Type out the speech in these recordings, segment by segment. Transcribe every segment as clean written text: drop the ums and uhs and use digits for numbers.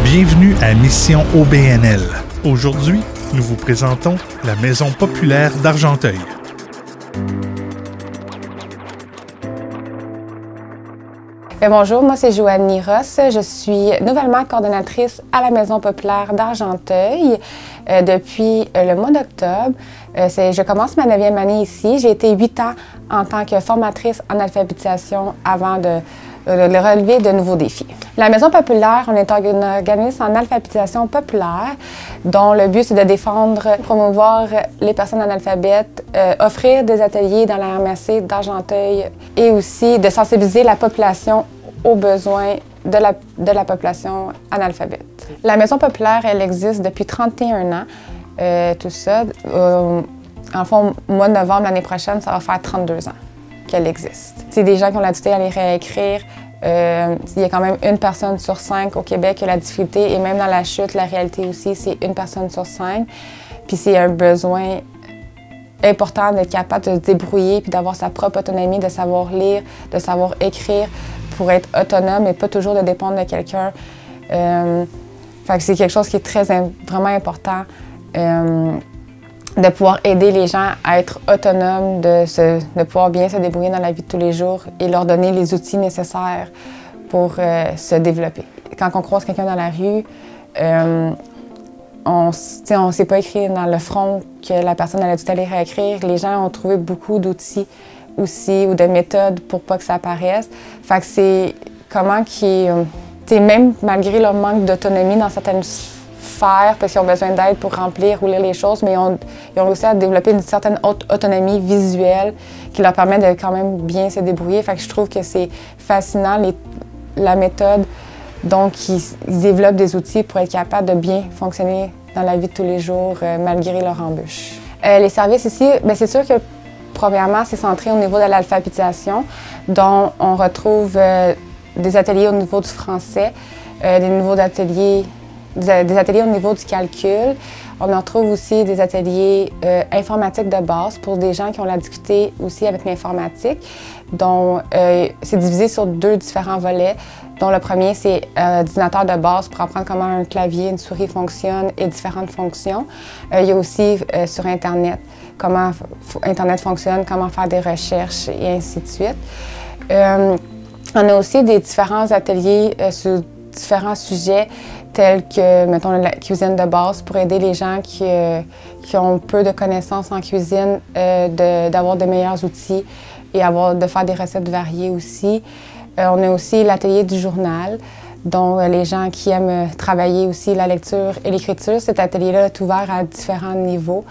Bienvenue à Mission OBNL. Aujourd'hui, nous vous présentons la Maison populaire d'Argenteuil. Bonjour, moi c'est Joanie Ross. Je suis nouvellement coordonnatrice à la Maison populaire d'Argenteuil depuis le mois d'octobre. Je commence ma 9e année ici. J'ai été 8 ans en tant que formatrice en alphabétisation avant de relever de nouveaux défis. La Maison populaire, on est un organisme en alphabétisation populaire dont le but c'est de défendre, promouvoir les personnes analphabètes, offrir des ateliers dans la MRC d'Argenteuil et aussi de sensibiliser la population aux besoins de la population analphabète. La Maison populaire, elle existe depuis 31 ans, tout ça. En fond, au mois de novembre l'année prochaine, ça va faire 32 ans qu'elle existe. C'est des gens qui ont la difficulté à les réécrire. Il y a quand même 1 personne sur 5 au Québec qui a la difficulté, et même dans la chute, la réalité aussi, c'est 1 personne sur 5. Puis c'est un besoin important d'être capable de se débrouiller puis d'avoir sa propre autonomie, de savoir lire, de savoir écrire pour être autonome et pas toujours de dépendre de quelqu'un. Fait que c'est quelque chose qui est vraiment important. De pouvoir aider les gens à être autonomes, de pouvoir bien se débrouiller dans la vie de tous les jours et leur donner les outils nécessaires pour se développer. Quand on croise quelqu'un dans la rue, on ne sait pas écrire dans le front que la personne a dû aller réécrire. Les gens ont trouvé beaucoup d'outils aussi ou de méthodes pour pas que ça apparaisse. Fait que c'est comment même malgré leur manque d'autonomie dans certaines sphères, parce qu'ils ont besoin d'aide pour remplir ou lire les choses, mais ils ont réussi à développer une certaine autonomie visuelle qui leur permet de quand même bien se débrouiller. Fait que je trouve que c'est fascinant la méthode. Donc, ils développent des outils pour être capables de bien fonctionner dans la vie de tous les jours, malgré leur embûche. Les services ici, c'est sûr que premièrement, c'est centré au niveau de l'alphabétisation, dont on retrouve des ateliers au niveau du français, des ateliers au niveau du calcul. On en trouve aussi des ateliers informatiques de base pour des gens qui ont la difficulté aussi avec l'informatique. Donc, c'est divisé sur 2 différents volets, dont le premier, c'est ordinateur de base pour apprendre comment un clavier, une souris fonctionnent et différentes fonctions. Il y a aussi sur Internet, comment Internet fonctionne, comment faire des recherches et ainsi de suite. On a aussi des différents ateliers sur différents sujets tels que, mettons, la cuisine de base pour aider les gens qui ont peu de connaissances en cuisine d'avoir de meilleurs outils et de faire des recettes variées aussi. On a aussi l'atelier du journal, dont les gens qui aiment travailler aussi la lecture et l'écriture. Cet atelier-là est ouvert à différents niveaux.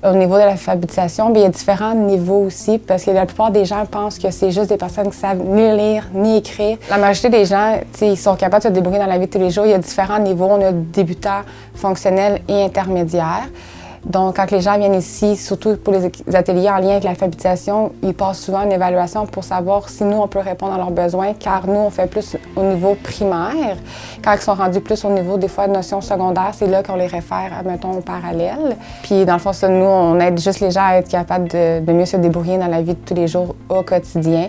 Au niveau de l'alphabétisation, il y a différents niveaux aussi, parce que la plupart des gens pensent que c'est juste des personnes qui savent ni lire ni écrire. La majorité des gens, ils sont capables de se débrouiller dans la vie de tous les jours. Il y a différents niveaux. On a débutants, fonctionnels et intermédiaires. Donc, quand les gens viennent ici, surtout pour les ateliers en lien avec l'alphabétisation, ils passent souvent une évaluation pour savoir si nous, on peut répondre à leurs besoins, car nous, on fait plus au niveau primaire. Quand ils sont rendus plus au niveau, des fois, de notions secondaires, c'est là qu'on les réfère, mettons, au parallèle. Puis, dans le fond, nous, on aide juste les gens à être capables de mieux se débrouiller dans la vie de tous les jours au quotidien.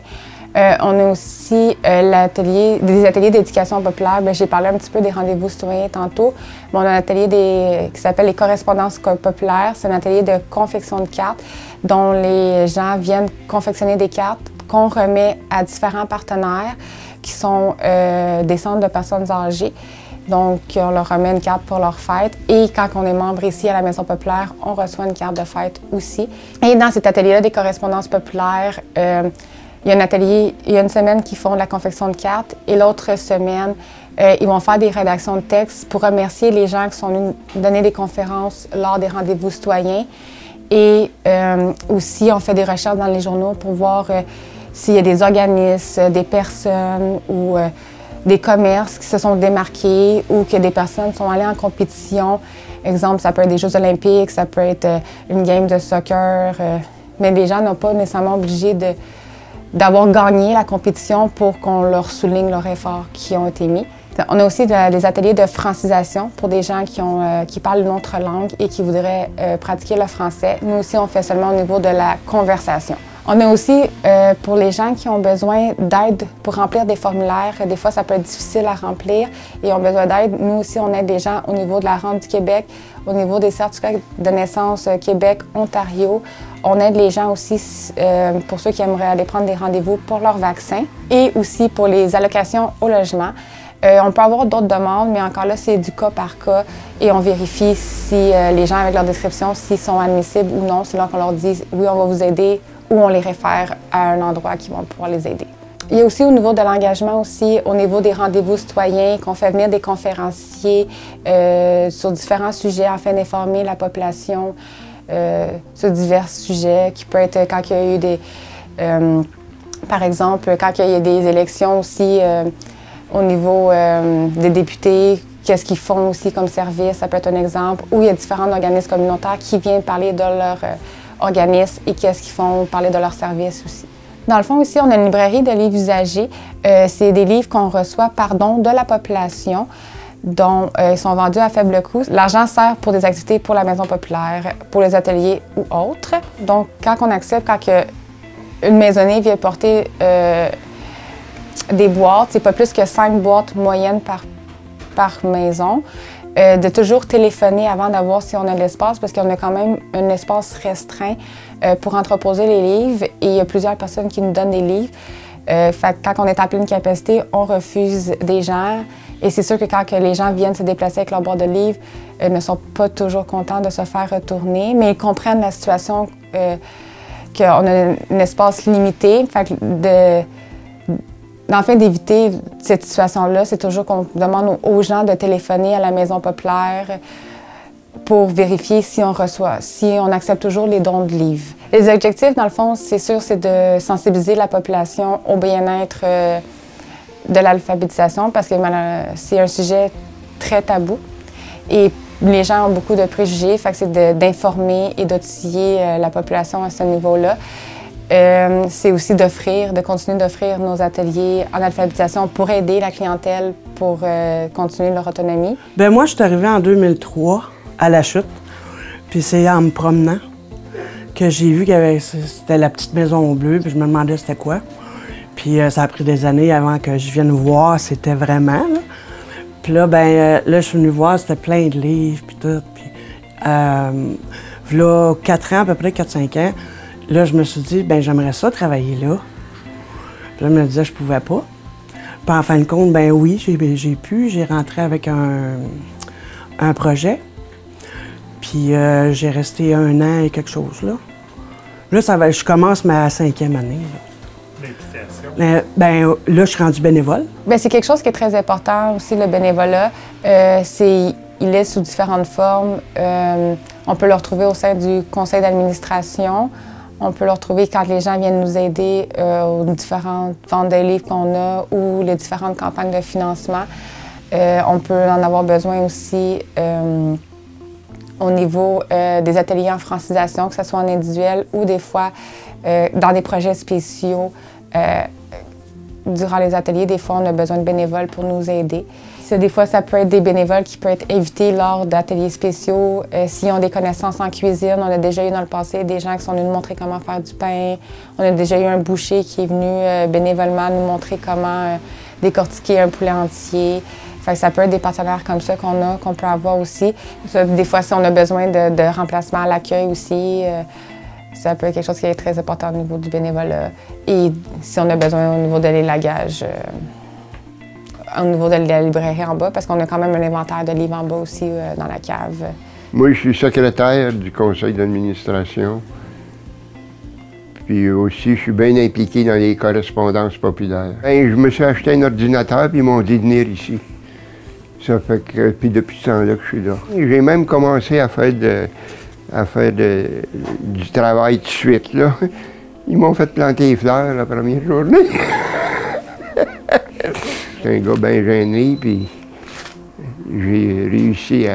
On a aussi des ateliers d'éducation populaire. J'ai parlé un petit peu des rendez-vous citoyens tantôt. On a un atelier qui s'appelle les correspondances populaires. C'est un atelier de confection de cartes dont les gens viennent confectionner des cartes qu'on remet à différents partenaires qui sont des centres de personnes âgées. Donc, on leur remet une carte pour leur fête. Et quand on est membre ici à la Maison populaire, on reçoit une carte de fête aussi. Et dans cet atelier-là des correspondances populaires, il y a une semaine qu'ils font de la confection de cartes et l'autre semaine, ils vont faire des rédactions de textes pour remercier les gens qui sont venus donner des conférences lors des rendez-vous citoyens. Et aussi, on fait des recherches dans les journaux pour voir s'il y a des organismes, des personnes ou des commerces qui se sont démarqués ou que des personnes sont allées en compétition. Exemple, ça peut être des Jeux olympiques, ça peut être une game de soccer, mais les gens n'ont pas nécessairement obligé d'avoir gagné la compétition pour qu'on leur souligne leurs efforts qui ont été mis. On a aussi des ateliers de francisation pour des gens qui parlent une autre langue et qui voudraient pratiquer le français. Nous aussi, on fait seulement au niveau de la conversation. On a aussi, pour les gens qui ont besoin d'aide pour remplir des formulaires, des fois ça peut être difficile à remplir et ont besoin d'aide. Nous aussi, on aide les gens au niveau de la Rente du Québec, au niveau des certificats de naissance Québec, Ontario. On aide les gens aussi pour ceux qui aimeraient aller prendre des rendez-vous pour leur vaccin et aussi pour les allocations au logement. On peut avoir d'autres demandes, mais encore là, c'est du cas par cas et on vérifie si les gens avec leur description, s'ils sont admissibles ou non. C'est là qu'on leur dit « oui, on va vous aider » ou on les réfère à un endroit qui va pouvoir les aider. Il y a aussi au niveau de l'engagement aussi, au niveau des rendez-vous citoyens, qu'on fait venir des conférenciers sur différents sujets afin d'informer la population sur divers sujets, qui peut être quand il y a eu des... par exemple, quand il y a des élections aussi au niveau des députés, qu'est-ce qu'ils font aussi comme service, ça peut être un exemple, ou il y a différents organismes communautaires qui viennent parler de leur organismes et qu'est-ce qu'ils font, parler de leurs services aussi. Dans le fond, ici, on a une librairie de livres usagés. C'est des livres qu'on reçoit par don de la population, dont ils sont vendus à faible coût. L'argent sert pour des activités pour la maison populaire, pour les ateliers ou autres. Donc, quand on accepte, quand une maisonnée vient porter des boîtes, c'est pas plus que 5 boîtes moyennes par maison. De toujours téléphoner avant d'avoir si on a de l'espace, parce qu'on a quand même un espace restreint pour entreposer les livres et il y a plusieurs personnes qui nous donnent des livres. Fait que quand on est à pleine capacité, on refuse des gens et c'est sûr que quand les gens viennent se déplacer avec leur boîte de livres, ils ne sont pas toujours contents de se faire retourner, mais ils comprennent la situation qu'on a un espace limité. Fait que Enfin, d'éviter cette situation-là, c'est toujours qu'on demande aux gens de téléphoner à la Maison populaire pour vérifier si on accepte toujours les dons de livres. Les objectifs, dans le fond, c'est sûr, c'est de sensibiliser la population au bien-être de l'alphabétisation parce que c'est un sujet très tabou et les gens ont beaucoup de préjugés, fait que c'est d'informer et d'outiller la population à ce niveau-là. C'est aussi de continuer d'offrir nos ateliers en alphabétisation pour aider la clientèle pour continuer leur autonomie. Bien, moi, je suis arrivée en 2003 à La Chute, puis c'est en me promenant que j'ai vu que c'était la petite maison bleue, puis je me demandais c'était quoi. Puis ça a pris des années avant que je vienne voir c'était vraiment. Là. Puis là, là, je suis venue voir, c'était plein de livres, puis tout. Puis là, 4 ans, à peu près 4-5 ans, là, je me suis dit, ben j'aimerais ça travailler là. Puis là, je me disais, je pouvais pas. Puis en fin de compte, ben oui, j'ai pu. J'ai rentré avec un projet. Puis j'ai resté 1 an et quelque chose, là. Là, je commence ma 5e année, là. L'implication? Ben là, je suis rendue bénévole. Bien, c'est quelque chose qui est très important aussi, le bénévolat. Il est sous différentes formes. On peut le retrouver au sein du conseil d'administration. On peut le retrouver quand les gens viennent nous aider aux différentes ventes de livres qu'on a ou les différentes campagnes de financement. On peut en avoir besoin aussi au niveau des ateliers en francisation, que ce soit en individuel ou des fois dans des projets spéciaux. Durant les ateliers, des fois, on a besoin de bénévoles pour nous aider. Des fois, ça peut être des bénévoles qui peuvent être invités lors d'ateliers spéciaux. S'ils ont des connaissances en cuisine, on a déjà eu dans le passé des gens qui sont venus nous montrer comment faire du pain. On a déjà eu un boucher qui est venu bénévolement nous montrer comment décortiquer un poulet entier. Fait que ça peut être des partenaires comme ça qu'on peut avoir aussi. Des fois, si on a besoin de remplacement à l'accueil aussi, ça peut être quelque chose qui est très important au niveau du bénévolat. Et si on a besoin au niveau de l'élagage, au niveau de la librairie en bas, parce qu'on a quand même un inventaire de livres en bas aussi dans la cave. Moi, je suis secrétaire du conseil d'administration. Puis aussi, je suis bien impliqué dans les correspondances populaires. Je me suis acheté un ordinateur, puis ils m'ont dit de venir ici. Ça fait que, puis depuis ce temps-là que je suis là. J'ai même commencé à faire du travail tout de suite, là. Ils m'ont fait planter les fleurs la première journée. J'étais un gars bien gêné, puis j'ai réussi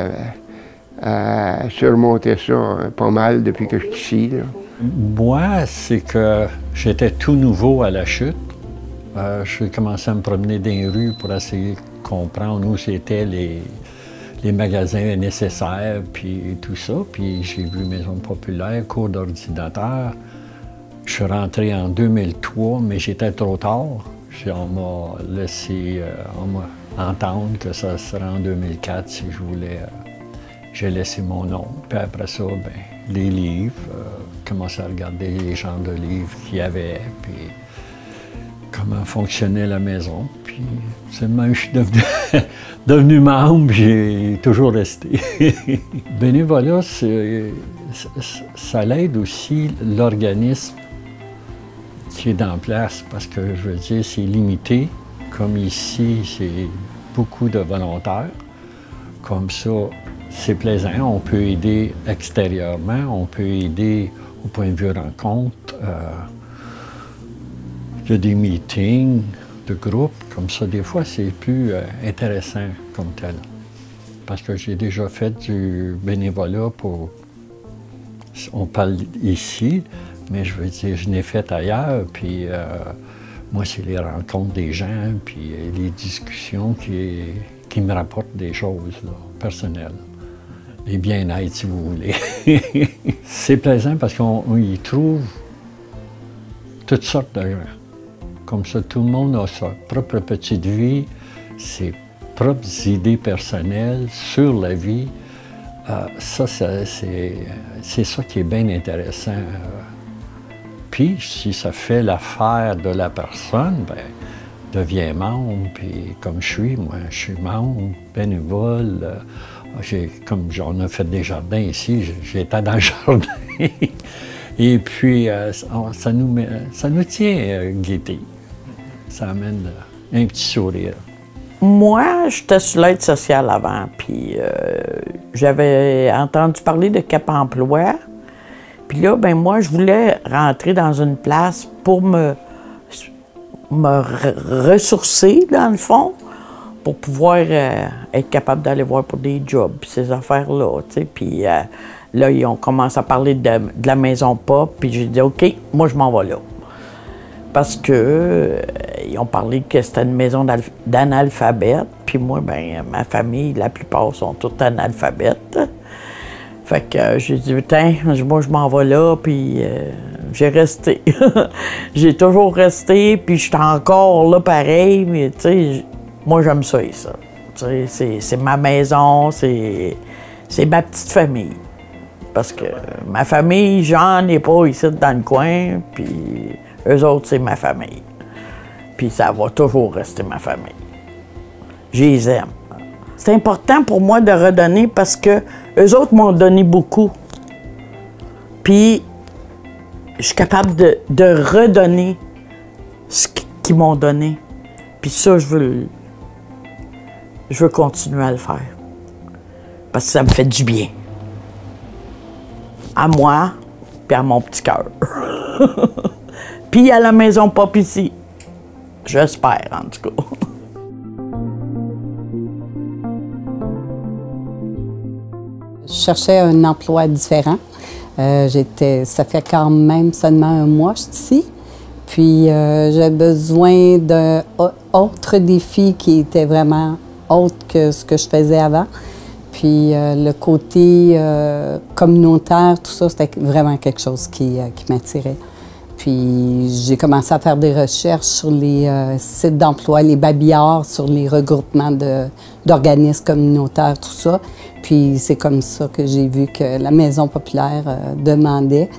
à surmonter ça pas mal depuis que je suis ici, là. Moi, c'est que j'étais tout nouveau à La Chute. J'ai commencé à me promener dans les rues pour essayer de comprendre où c'était les magasins nécessaires, puis tout ça. Puis j'ai vu Maison populaire, cours d'ordinateur. Je suis rentré en 2003, mais j'étais trop tard. On m'a laissé entendre que ça serait en 2004 si je voulais. J'ai laissé mon nom. Puis après ça, ben, les livres, commencé à regarder les genres de livres qu'il y avait, puis comment fonctionnait la maison. Puis seulement je suis devenu membre, j'ai toujours resté. Bénévolat, ça l'aide aussi l'organisme qui est en place, parce que je veux dire, c'est limité. Comme ici, c'est beaucoup de volontaires. Comme ça, c'est plaisant. On peut aider extérieurement, on peut aider au point de vue rencontre. Il y a des meetings de groupe, comme ça. Des fois, c'est plus intéressant comme tel. Parce que j'ai déjà fait du bénévolat pour... On parle ici, mais je veux dire, je l'ai fait ailleurs, puis moi, c'est les rencontres des gens, puis les discussions qui me rapportent des choses là, personnelles. Les bien-être, si vous voulez. C'est plaisant parce qu'on y trouve toutes sortes de gens. Comme ça, tout le monde a sa propre petite vie, ses propres idées personnelles sur la vie. Ça, c'est ça qui est bien intéressant. Puis, si ça fait l'affaire de la personne, bien, deviens membre. Puis, comme je suis, moi, je suis membre, bénévole. Comme on a fait des jardins ici, j'étais dans le jardin. Et puis, ça nous tient gaieté. Ça amène un petit sourire. Moi, j'étais sur l'aide sociale avant, puis j'avais entendu parler de Cap Emploi. Puis là, ben moi, je voulais rentrer dans une place pour me ressourcer, dans le fond, pour pouvoir être capable d'aller voir pour des jobs, puis ces affaires-là, tu sais. Puis là, ils ont commencé à parler de la maison pop, puis j'ai dit, OK, moi, je m'en vais là. Parce que ils ont parlé que c'était une maison d'analphabètes, puis moi, ben ma famille, la plupart sont toutes analphabètes. Fait que j'ai dit, tiens, moi, je m'en vais là, puis j'ai resté. J'ai toujours resté, puis je suis encore là pareil, mais tu sais, moi, j'aime ça. C'est ma maison, c'est ma petite famille. Parce que ma famille, j'en ai pas ici dans le coin, puis eux autres, c'est ma famille. Puis ça va toujours rester ma famille. Je les aime. C'est important pour moi de redonner parce que eux autres m'ont donné beaucoup. Puis je suis capable de redonner ce qu'ils m'ont donné. Puis ça, je veux continuer à le faire. Parce que ça me fait du bien. À moi, puis à mon petit cœur. Puis à la maison pop ici. J'espère, en tout cas. Je cherchais un emploi différent. Ça fait quand même seulement un mois que je suis ici. Puis j'ai besoin d'un autre défi qui était vraiment autre que ce que je faisais avant. Puis le côté communautaire, tout ça, c'était vraiment quelque chose qui m'attirait. Puis j'ai commencé à faire des recherches sur les sites d'emploi, les babillards, sur les regroupements d'organismes communautaires, tout ça. Puis c'est comme ça que j'ai vu que la Maison populaire demandait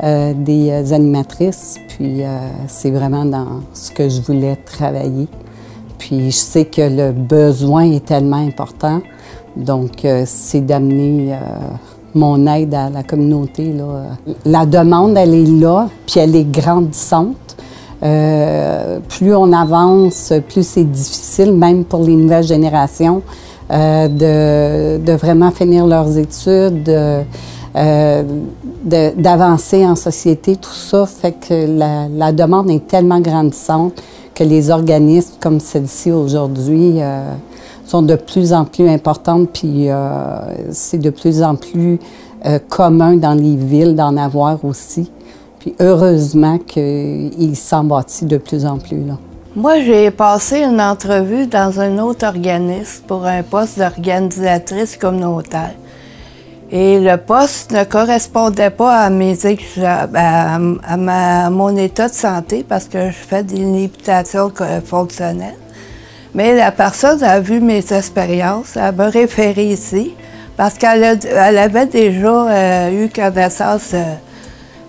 des animatrices. Puis c'est vraiment dans ce que je voulais travailler. Puis je sais que le besoin est tellement important. Donc c'est d'amener mon aide à la communauté, là. La demande, elle est là, puis elle est grandissante. Plus on avance, plus c'est difficile, même pour les nouvelles générations, de vraiment finir leurs études, d'avancer en société, tout ça. Fait que la demande est tellement grandissante que les organismes comme celle-ci aujourd'hui sont de plus en plus importantes, puis c'est de plus en plus commun dans les villes d'en avoir aussi. Puis heureusement qu'il s'en bâtit de plus en plus, là. Moi, j'ai passé une entrevue dans un autre organisme pour un poste d'organisatrice communautaire. Et le poste ne correspondait pas à mon état de santé parce que je fais des limitations fonctionnelles. Mais la personne a vu mes expériences, elle m'a référé ici parce qu'elle avait déjà eu connaissance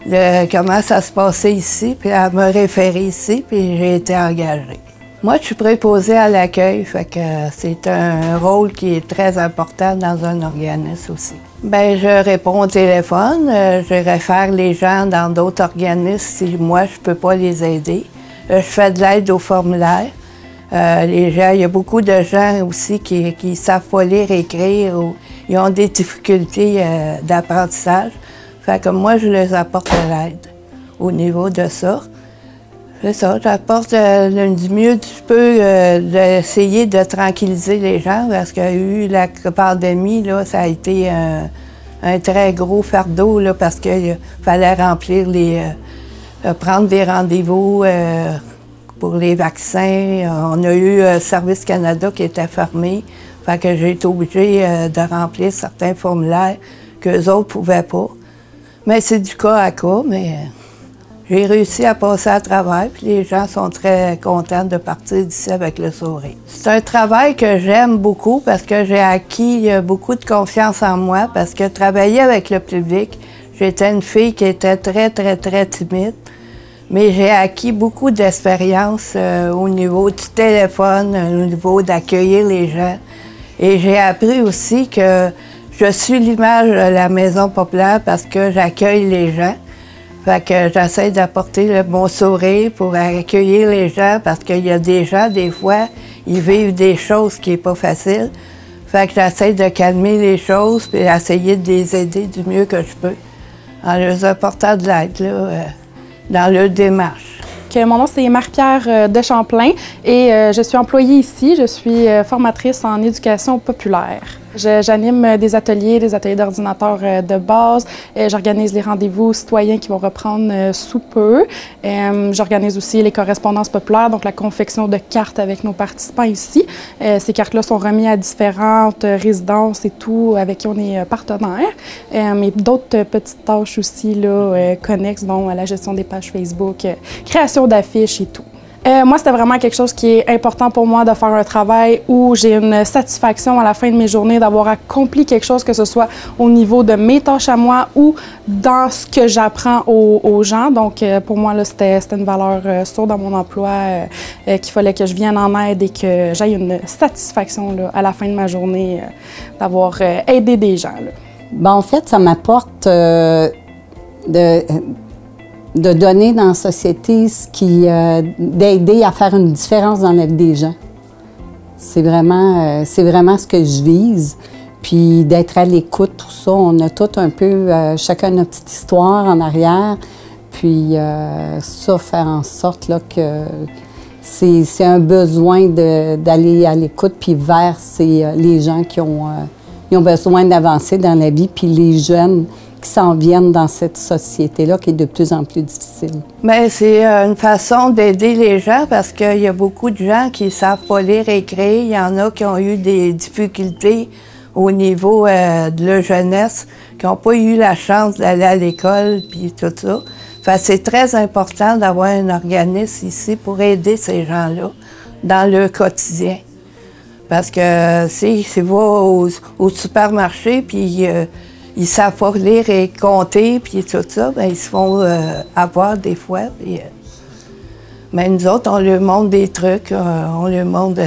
de comment ça se passait ici, puis elle m'a référé ici, puis j'ai été engagée. Moi, je suis préposée à l'accueil, fait que c'est un rôle qui est très important dans un organisme aussi. Bien, je réponds au téléphone, je réfère les gens dans d'autres organismes si moi, je ne peux pas les aider. Je fais de l'aide au formulaire. Les gens, il y a beaucoup de gens aussi qui ne savent pas lire et écrire ou ils ont des difficultés d'apprentissage. Fait que moi, je les apporte de l'aide au niveau de ça. C'est ça, j'apporte du mieux que je peux d'essayer de tranquilliser les gens parce qu'il y a eu la pandémie, là, ça a été un très gros fardeau là, parce qu'il fallait remplir prendre des rendez-vous pour les vaccins. On a eu Service Canada qui était fermé, fait que j'ai été obligée de remplir certains formulaires qu'eux autres ne pouvaient pas. Mais c'est du cas à cas, mais j'ai réussi à passer à travers, puis les gens sont très contents de partir d'ici avec le sourire. C'est un travail que j'aime beaucoup parce que j'ai acquis beaucoup de confiance en moi, parce que travailler avec le public, j'étais une fille qui était très, très, très timide, mais j'ai acquis beaucoup d'expérience au niveau du téléphone, au niveau d'accueillir les gens. Et j'ai appris aussi que je suis l'image de la Maison Populaire parce que j'accueille les gens. Fait que j'essaie d'apporter le bon sourire pour accueillir les gens parce qu'il y a des gens, des fois, ils vivent des choses qui n'est pas facile. Fait que j'essaie de calmer les choses et essayer de les aider du mieux que je peux en leur apportant de l'aide dans leur démarche. Mon nom, c'est Marie-Pierre de Champlain et je suis employée ici. Je suis formatrice en éducation populaire. J'anime des ateliers d'ordinateur de base. J'organise les rendez-vous citoyens qui vont reprendre sous peu. J'organise aussi les correspondances populaires, donc la confection de cartes avec nos participants ici. Ces cartes-là sont remises à différentes résidences et tout avec qui on est partenaires. Mais d'autres petites tâches aussi là, connexes, dont la gestion des pages Facebook, création d'affiches et tout. Moi, c'était vraiment quelque chose qui est important pour moi de faire un travail où j'ai une satisfaction à la fin de mes journées d'avoir accompli quelque chose, que ce soit au niveau de mes tâches à moi ou dans ce que j'apprends aux gens. Donc, pour moi, c'était une valeur sûre dans mon emploi qu'il fallait que je vienne en aide et que j'aie une satisfaction là, à la fin de ma journée d'avoir aidé des gens. Là. Ben, en fait, ça m'apporte de donner dans la société ce qui d'aider à faire une différence dans la vie des gens. C'est vraiment ce que je vise. Puis d'être à l'écoute, tout ça, on a tout un peu, chacun notre petite histoire en arrière. Puis ça, faire en sorte là, que c'est un besoin d'aller à l'écoute puis vers les gens qui ont besoin d'avancer dans la vie, puis les jeunes qui s'en viennent dans cette société-là qui est de plus en plus difficile. Bien, c'est une façon d'aider les gens parce qu'il y a beaucoup de gens qui ne savent pas lire et écrire. Il y en a qui ont eu des difficultés au niveau de leur jeunesse, qui n'ont pas eu la chance d'aller à l'école puis tout ça. Fait que c'est très important d'avoir un organisme ici pour aider ces gens-là dans leur quotidien. Parce que s'ils vont au supermarché puis ils savent pas lire et compter, puis tout ça, bien, ils se font avoir des fois. Puis, mais nous autres, on leur montre des trucs, on leur montre...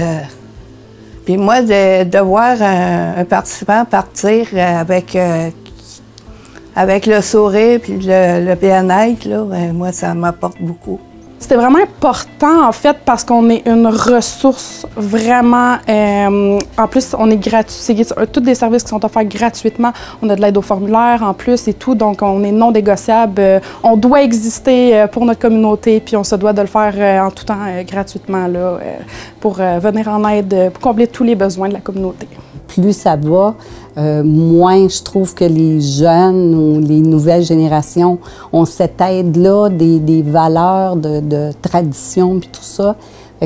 Puis moi, de voir un participant partir avec le sourire puis le bien-être, là, bien, moi, ça m'apporte beaucoup. C'était vraiment important, en fait, parce qu'on est une ressource vraiment... en plus, on est gratuit. C'est tous des services qui sont offerts gratuitement. On a de l'aide au formulaire en plus et tout, donc on est non négociable. On doit exister pour notre communauté, puis on se doit de le faire en tout temps gratuitement là, pour venir en aide, pour combler tous les besoins de la communauté. Plus ça va, moins je trouve que les jeunes ou les nouvelles générations ont cette aide-là, des valeurs de tradition puis tout ça.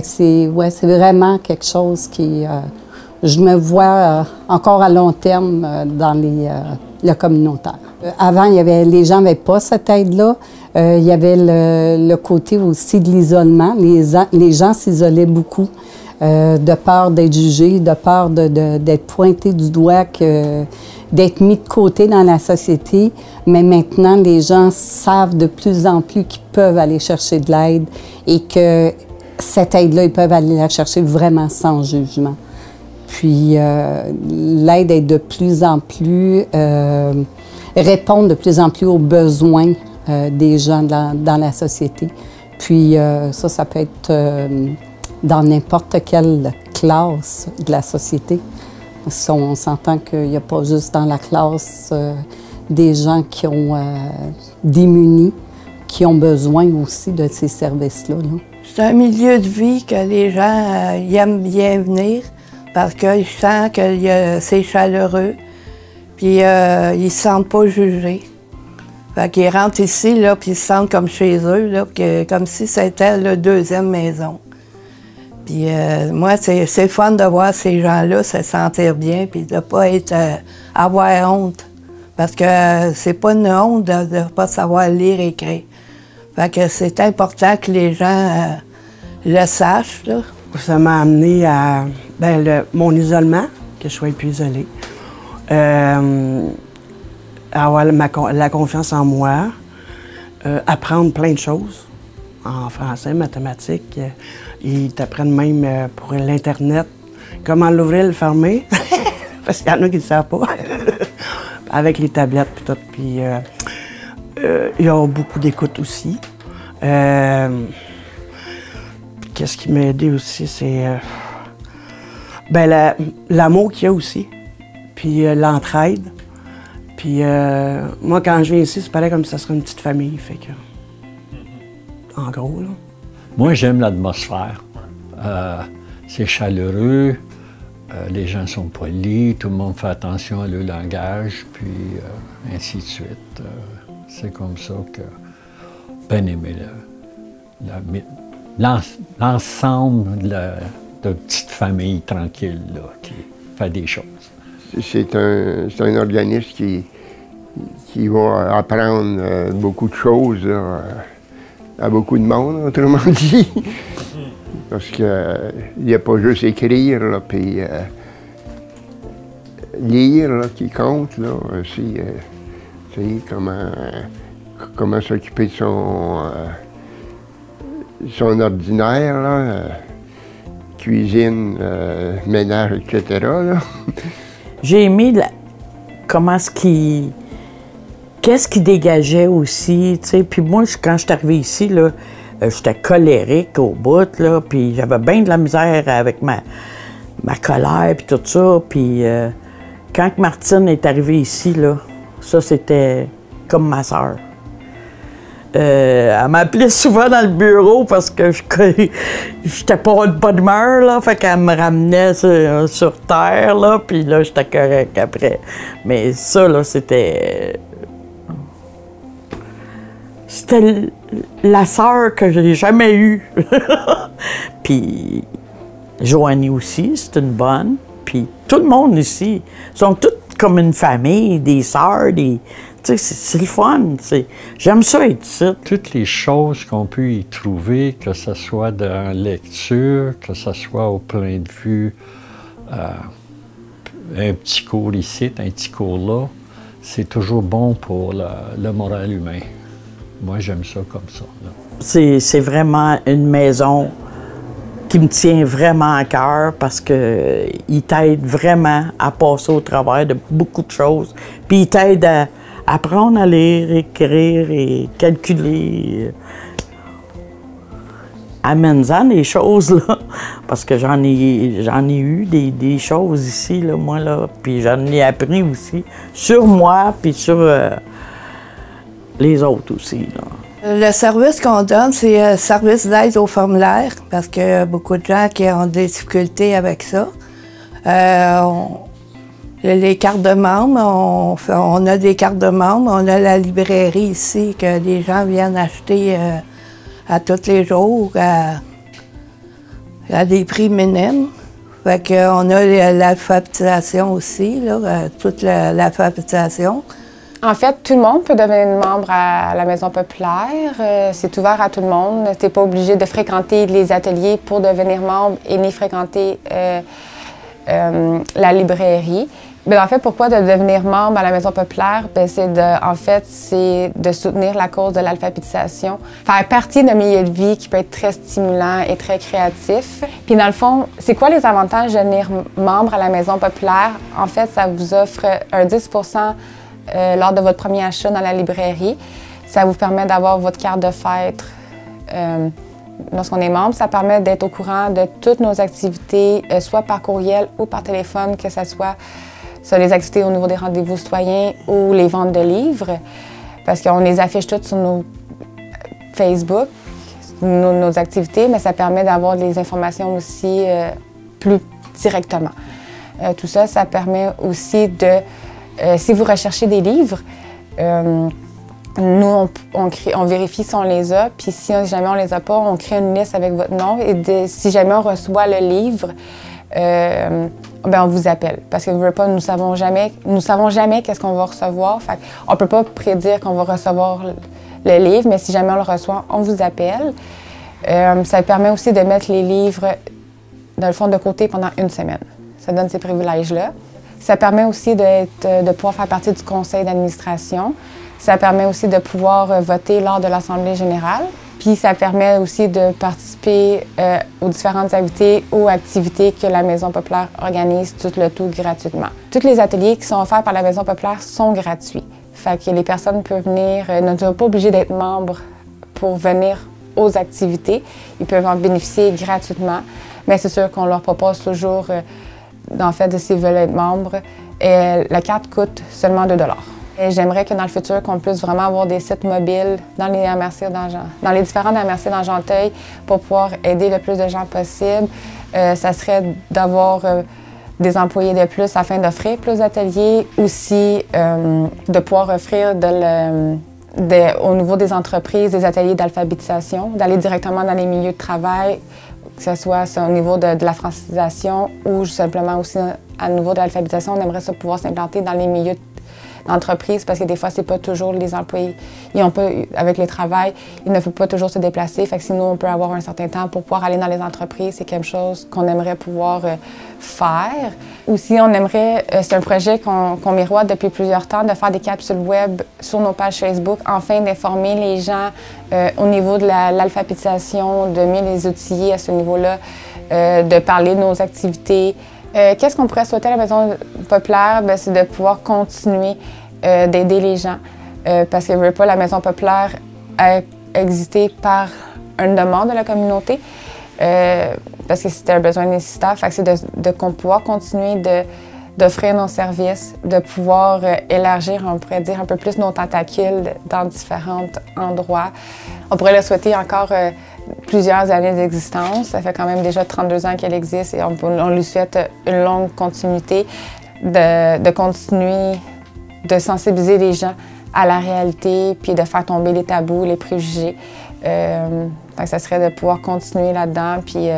C'est vraiment quelque chose qui... je me vois encore à long terme le communautaire. Avant, les gens n'avaient pas cette aide-là. Il y avait le côté aussi de l'isolement. Les gens s'isolaient beaucoup de peur d'être jugés, de peur d'être pointés du doigt, d'être mis de côté dans la société. Mais maintenant, les gens savent de plus en plus qu'ils peuvent aller chercher de l'aide et que cette aide-là, ils peuvent aller la chercher vraiment sans jugement. Puis l'aide est de plus en plus, répond de plus en plus aux besoins des gens dans la société. Puis ça peut être dans n'importe quelle classe de la société. On s'entend qu'il n'y a pas juste dans la classe des gens qui ont démunis, qui ont besoin aussi de ces services-là. C'est un milieu de vie que les gens aiment bien venir parce qu'ils sentent que c'est chaleureux, puis ils ne se sentent pas jugés. Fait qu'ils rentrent ici, là, puis ils se sentent comme chez eux, là, comme si c'était leur deuxième maison. Puis moi, c'est fun de voir ces gens-là se sentir bien, puis de ne pas avoir honte. Parce que c'est pas une honte de ne pas savoir lire et écrire. Fait que c'est important que les gens le sachent, là. Ça m'a amené à mon isolement, que je sois plus isolée. Avoir la confiance en moi, apprendre plein de choses en français, mathématiques. Ils t'apprennent même pour l'Internet comment l'ouvrir et le fermer, parce qu'il y en a qui ne le savent pas, avec les tablettes et tout. Puis il y a beaucoup d'écoute aussi. Qu'est-ce qui m'a aidé aussi, c'est l'amour qu'il y a aussi, puis l'entraide. Puis moi, quand je viens ici, c'est pareil comme si ça serait une petite famille, fait que, en gros, là. Moi, j'aime l'atmosphère. C'est chaleureux, les gens sont polis, tout le monde fait attention à leur langage, puis ainsi de suite. C'est comme ça que bien aimé l'ensemble de petite famille tranquille là, qui fait des choses. C'est un organisme qui va apprendre beaucoup de choses là, à beaucoup de monde, autrement dit. Parce qu'il n'y a pas juste écrire, là, puis lire là, qui compte, là, aussi, comment s'occuper de son ordinaire, là, cuisine, ménage, etc. J'ai aimé qu'est-ce qui dégageait aussi, tu sais. Puis moi, quand je suis arrivée ici, là, j'étais colérique au bout, là, puis j'avais bien de la misère avec ma colère, puis tout ça. Puis quand Martine est arrivée ici, là, ça, c'était comme ma sœur. Elle m'appelait souvent dans le bureau parce que j'étais pas de bonne humeur, là, fait qu'elle me ramenait sur terre, là, puis là, j'étais correct après. Mais ça, là, c'était la sœur que j'ai jamais eue. Puis Joanie aussi, c'est une bonne. Puis tout le monde ici, sont tous comme une famille, des sœurs, tu sais, c'est le fun. J'aime ça être ici. Toutes les choses qu'on peut y trouver, que ce soit dans la lecture, que ce soit au point de vue, un petit cours ici, un petit cours là, c'est toujours bon pour le moral humain. Moi, j'aime ça comme ça. C'est vraiment une maison qui me tient vraiment à cœur parce qu'il t'aide vraiment à passer au travers de beaucoup de choses. Puis il t'aide à apprendre à lire, écrire et calculer. Amène-en des choses, là, parce que j'en ai eu des choses ici, là, moi, là, puis j'en ai appris aussi sur moi, puis sur les autres aussi, là. Le service qu'on donne, c'est un service d'aide au formulaire, parce qu'il y a beaucoup de gens qui ont des difficultés avec ça. Les cartes de membres, on a des cartes de membres, on a la librairie ici que les gens viennent acheter à tous les jours à des prix minimes. Fait qu'on a l'alphabétisation aussi, là, toute l'alphabétisation. En fait, tout le monde peut devenir membre à la Maison populaire. C'est ouvert à tout le monde. Tu n'es pas obligé de fréquenter les ateliers pour devenir membre et ni fréquenter la librairie. Mais en fait, pourquoi de devenir membre à la Maison populaire? C'est de soutenir la cause de l'alphabétisation. Faire partie d'un milieu de vie qui peut être très stimulant et très créatif. Puis dans le fond, c'est quoi les avantages de devenir membre à la Maison populaire? En fait, ça vous offre un 10 % lors de votre premier achat dans la librairie. Ça vous permet d'avoir votre carte de fête lorsqu'on est membre. Ça permet d'être au courant de toutes nos activités, soit par courriel ou par téléphone, que ce soit sur les activités au niveau des rendez-vous citoyens ou les ventes de livres, parce qu'on les affiche toutes sur nos Facebook, nos activités, mais ça permet d'avoir des informations aussi plus directement. Tout ça, ça permet aussi de, si vous recherchez des livres, nous, on vérifie si on les a, puis si jamais on les a pas, on crée une liste avec votre nom, et si jamais on reçoit le livre, on vous appelle. Parce que nous ne savons jamais qu'est-ce qu'on va recevoir. Fait on ne peut pas prédire qu'on va recevoir le livre, mais si jamais on le reçoit, on vous appelle. Ça permet aussi de mettre les livres, dans le fond, de côté pendant une semaine. Ça donne ces privilèges-là. Ça permet aussi de pouvoir faire partie du conseil d'administration. Ça permet aussi de pouvoir voter lors de l'Assemblée générale. Puis ça permet aussi de participer aux différentes activités que la Maison populaire organise, tout le tout gratuitement. Tous les ateliers qui sont offerts par la Maison populaire sont gratuits. Fait que les personnes peuvent venir, ne sont pas obligées d'être membres pour venir aux activités. Ils peuvent en bénéficier gratuitement, mais c'est sûr qu'on leur propose toujours, en fait, s'ils veulent être membres. La carte coûte seulement 2 $. J'aimerais que dans le futur, qu'on puisse vraiment avoir des sites mobiles dans les différentes MRC d'Argenteuil pour pouvoir aider le plus de gens possible. Ça serait d'avoir des employés de plus afin d'offrir plus d'ateliers. Aussi, de pouvoir offrir au niveau des entreprises des ateliers d'alphabétisation, d'aller directement dans les milieux de travail, que ce soit au niveau de la francisation ou simplement aussi à niveau de l'alphabétisation. On aimerait ça pouvoir s'implanter dans les milieux d'entreprise, parce que des fois, c'est pas toujours les employés. Avec le travail, ils ne peuvent pas toujours se déplacer. Fait que si nous, on peut avoir un certain temps pour pouvoir aller dans les entreprises, c'est quelque chose qu'on aimerait pouvoir faire. Aussi, on aimerait, c'est un projet qu'on miroite depuis plusieurs temps, de faire des capsules web sur nos pages Facebook, afin d'informer les gens au niveau de l'alphabétisation, de mieux les outiller à ce niveau-là, de parler de nos activités. Qu'est-ce qu'on pourrait souhaiter à la Maison populaire? C'est de pouvoir continuer d'aider les gens. Parce que la Maison populaire a existé par une demande de la communauté. Parce que c'était un besoin nécessaire. C'est de pouvoir continuer d'offrir nos services, de pouvoir élargir, on pourrait dire, un peu plus nos tentacules dans différents endroits. On pourrait le souhaiter encore plusieurs années d'existence. Ça fait quand même déjà 32 ans qu'elle existe et on lui souhaite une longue continuité, de continuer de sensibiliser les gens à la réalité puis de faire tomber les tabous, les préjugés. Ça serait de pouvoir continuer là-dedans puis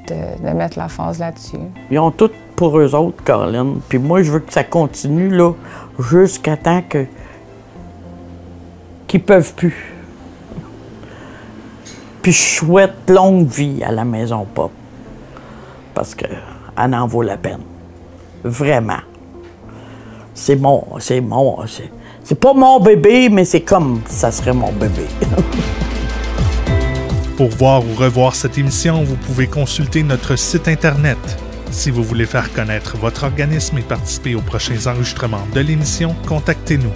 de mettre la phase là-dessus. Ils ont tout pour eux autres, Caroline. Puis moi, je veux que ça continue là, jusqu'à temps qu'ils peuvent plus. Puis je souhaite longue vie à la Maison Pop. Parce qu'elle en vaut la peine. Vraiment. C'est pas mon bébé, mais c'est comme ça serait mon bébé. Pour voir ou revoir cette émission, vous pouvez consulter notre site Internet. Si vous voulez faire connaître votre organisme et participer aux prochains enregistrements de l'émission, contactez-nous.